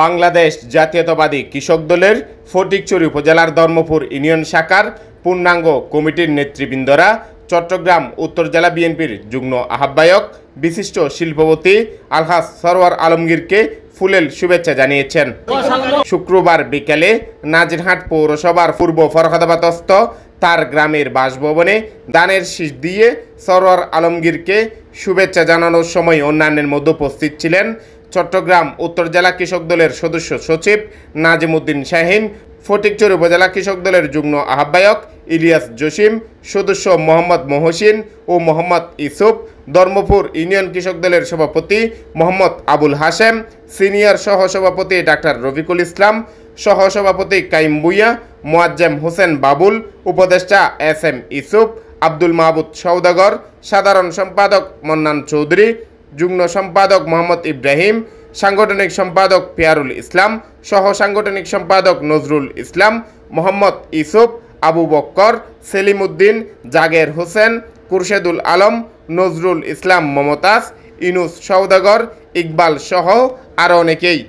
বাংলাদেশ জাতীয়তাবাদী কৃষক দলের ফটিকছড়ি উপজেলার ধর্মপুর ইউনিয়ন শাখার পূর্ণাঙ্গ কমিটির নেতৃবৃন্দরা চট্টগ্রাম উত্তর জেলা বিএনপির যুগ্ম আহ্বায়ক বিশিষ্ট শিল্পপতি আলহাজ সরওয়ার আলমগীরকে ফুলেল শুভেচ্ছা জানিয়েছেন। শুক্রবার বিকেলে নাজিরহাট পৌরসভার পূর্ব ফরহাদাবাদস্থ তার গ্রামের বাসভবনে দানের শীষ দিয়ে সরওয়ার আলমগীরকে শুভেচ্ছা জানানোর সময় অন্যান্যের মধ্যে উপস্থিত ছিলেন চট্টগ্রাম উত্তর জেলা কৃষক দলের সদস্য সচিব নাজিমউদ্দিন শাহীন, ফটিকছড়ি উপজেলা কৃষক দলের যুগ্ম আহ্বায়ক ইলিয়াস জসিম, সদস্য মোহাম্মদ মহসিন ও মোহাম্মদ ইউসুফ, ধর্মপুর ইউনিয়ন কৃষক দলের সভাপতি মোহাম্মদ আবুল হাশেম, সিনিয়র সহসভাপতি ডাক্তার রফিকুল ইসলাম, সহসভাপতি কাইম ভুঁইয়া, মোয়াজ্জেম হোসেন বাবুল, উপদেষ্টা এস.এম. ইউসুফ, আব্দুল মাহবুদ সওদাগর, সাধারণ সম্পাদক মন্নান চৌধুরী, যুগ্ম সম্পাদক মোহাম্মদ ইব্রাহিম, সাংগঠনিক সম্পাদক পিয়ারুল ইসলাম, সহ সাংগঠনিক সম্পাদক নজরুল ইসলাম, মোহাম্মদ ইউসুফ, আবু বক্কর, সেলিম উদ্দিন, জাগের হোসেন, খুরশেদুল আলম, নজরুল ইসলাম মমতাজ, ইনুস সওদাগর, ইকবাল সহ আরও অনেকেই।